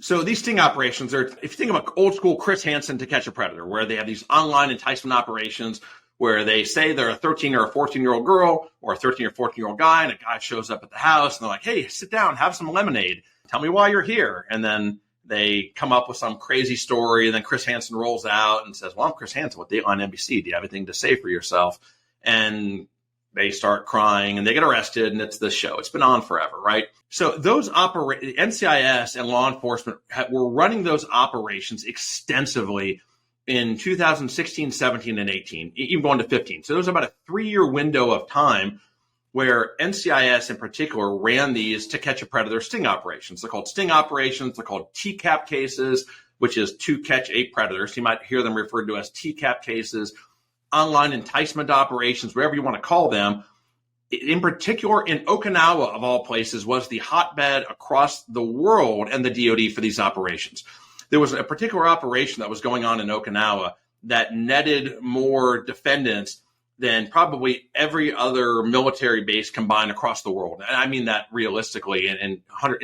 So these sting operations are, if you think of an old school Chris Hansen To Catch a Predator, where they have these online enticement operations where they say they're a 13 or a 14-year-old girl or a 13 or 14-year-old guy, and a guy shows up at the house and they're like, hey, sit down, have some lemonade. Tell me why you're here. And then they come up with some crazy story, and then Chris Hansen rolls out and says, well, I'm Chris Hansen with Dateline NBC. Do you have anything to say for yourself? And they start crying and they get arrested, and it's this show. It's been on forever, right? So those NCIS and law enforcement were running those operations extensively in 2016, 17, and 18, even going to 15. So there was about a 3-year window of time where NCIS in particular ran these To Catch a Predator sting operations. They're called sting operations. They're called TCAP cases, which is To Catch a Predator. So you might hear them referred to as TCAP cases, online enticement operations, whatever you want to call them. In particular, in Okinawa, of all places, was the hotbed across the world and the DoD for these operations. There was a particular operation that was going on in Okinawa that netted more defendants than probably every other military base combined across the world. And I mean that realistically and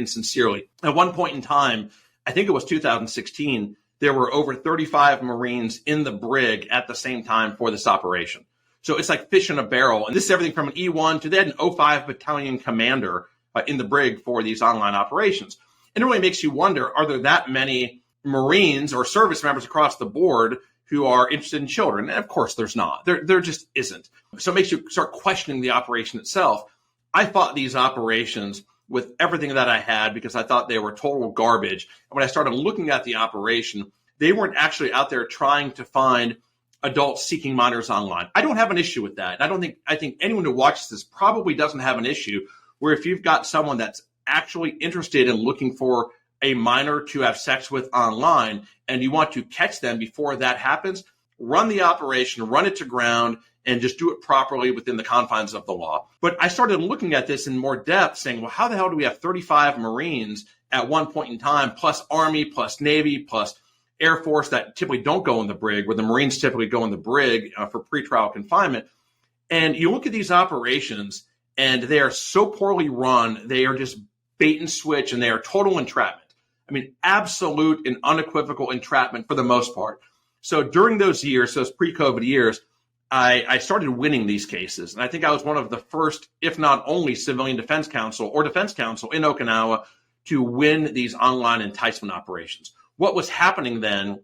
sincerely. At one point in time, I think it was 2016, there were over 35 Marines in the brig at the same time for this operation. So it's like fish in a barrel. And this is everything from an E1 to they had an O5 battalion commander in the brig for these online operations. And it really makes you wonder, are there that many Marines or service members across the board who are interested in children? And of course there's not. There just isn't. So it makes you start questioning the operation itself. I fought these operations with everything that I had because I thought they were total garbage. And when I started looking at the operation, they weren't actually out there trying to find adults seeking minors online. I don't have an issue with that. I think anyone who watches this probably doesn't have an issue where if you've got someone that's actually interested in looking for a minor to have sex with online and you want to catch them before that happens, run the operation, run it to ground, and just do it properly within the confines of the law. But I started looking at this in more depth saying, well, how the hell do we have 35 Marines at one point in time, plus Army, plus Navy, plus Air Force that typically don't go in the brig, where the Marines typically go in the brig for pretrial confinement. And you look at these operations and they are so poorly run. They are just bait and switch, and they are total entrapment. I mean, absolute and unequivocal entrapment for the most part. So during those years, those pre-COVID years, I started winning these cases. And I think I was one of the first, if not only, civilian defense counsel or defense counsel in Okinawa to win these online enticement operations. What was happening then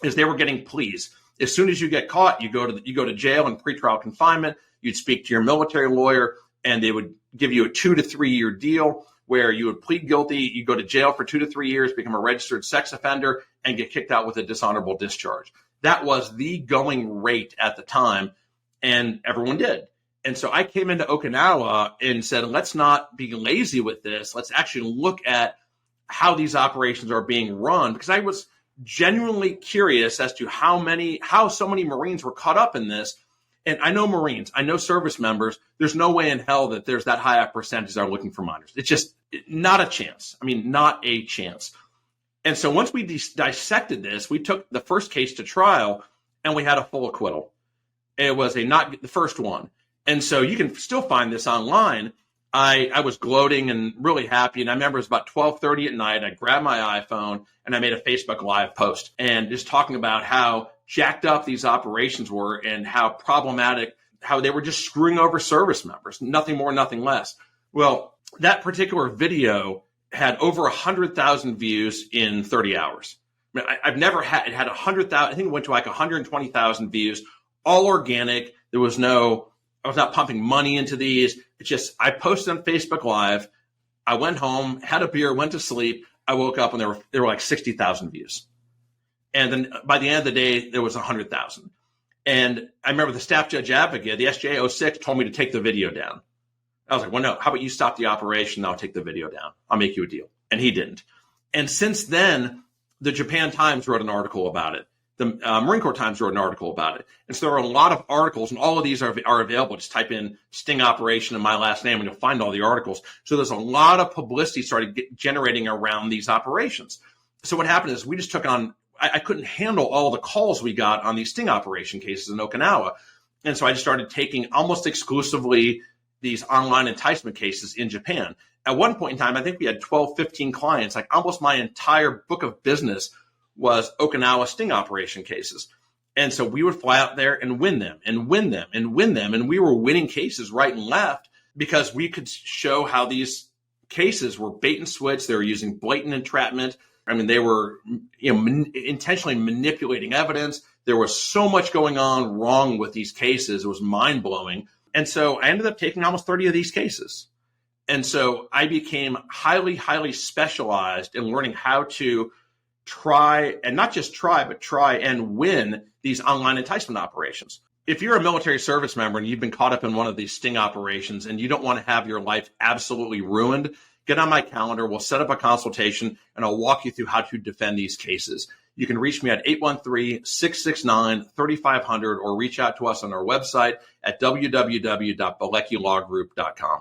is they were getting pleas. As soon as you get caught, you go to jail and pretrial confinement. You'd speak to your military lawyer, and they would give you a 2 to 3 year deal where you would plead guilty, you go to jail for 2 to 3 years, become a registered sex offender, and get kicked out with a dishonorable discharge. That was the going rate at the time, and everyone did. And so I came into Okinawa and said, let's not be lazy with this. Let's actually look at how these operations are being run, because I was genuinely curious as to how so many Marines were caught up in this. And I know Marines, I know service members. There's no way in hell that there's that high a percentage that are looking for minors. It's just not a chance. I mean, not a chance. And so once we dissected this, we took the first case to trial and we had a full acquittal. It was not the first one. And so you can still find this online. I was gloating and really happy. And I remember it was about 12:30 at night. I grabbed my iPhone and I made a Facebook Live post and just talking about how jacked up these operations were and how problematic, how they were just screwing over service members, nothing more, nothing less. Well, that particular video had over 100,000 views in 30 hours. I mean, I've never had, it had 100,000, I think it went to like 120,000 views, all organic. I was not pumping money into these. It's just, I posted on Facebook Live. I went home, had a beer, went to sleep. I woke up and there were like 60,000 views. And then by the end of the day, there was 100,000. And I remember the staff judge advocate, the SJ 06, told me to take the video down. I was like, well, no, how about you stop the operation? I'll take the video down. I'll make you a deal. And he didn't. And since then, the Japan Times wrote an article about it. The Marine Corps Times wrote an article about it. And so there are a lot of articles, and all of these are available. Just type in sting operation and my last name, and you'll find all the articles. So there's a lot of publicity started generating around these operations. So what happened is we just took on, I couldn't handle all the calls we got on these sting operation cases in Okinawa. And so I just started taking almost exclusively these online enticement cases in Japan. At one point in time, I think we had 12, 15 clients. Like almost my entire book of business was Okinawa sting operation cases. And so we would fly out there and win them and win them and win them. And we were winning cases right and left because we could show how these cases were bait and switch. They were using blatant entrapment. I mean, they were intentionally manipulating evidence. There was so much going on wrong with these cases. It was mind blowing. And so I ended up taking almost 30 of these cases. And so I became highly, highly specialized in learning how to try, and not just try, but try and win these online enticement operations. If you're a military service member and you've been caught up in one of these sting operations and you don't want to have your life absolutely ruined, get on my calendar. We'll set up a consultation and I'll walk you through how to defend these cases. You can reach me at 813-669-3500 or reach out to us on our website at www.bileckilawgroup.com.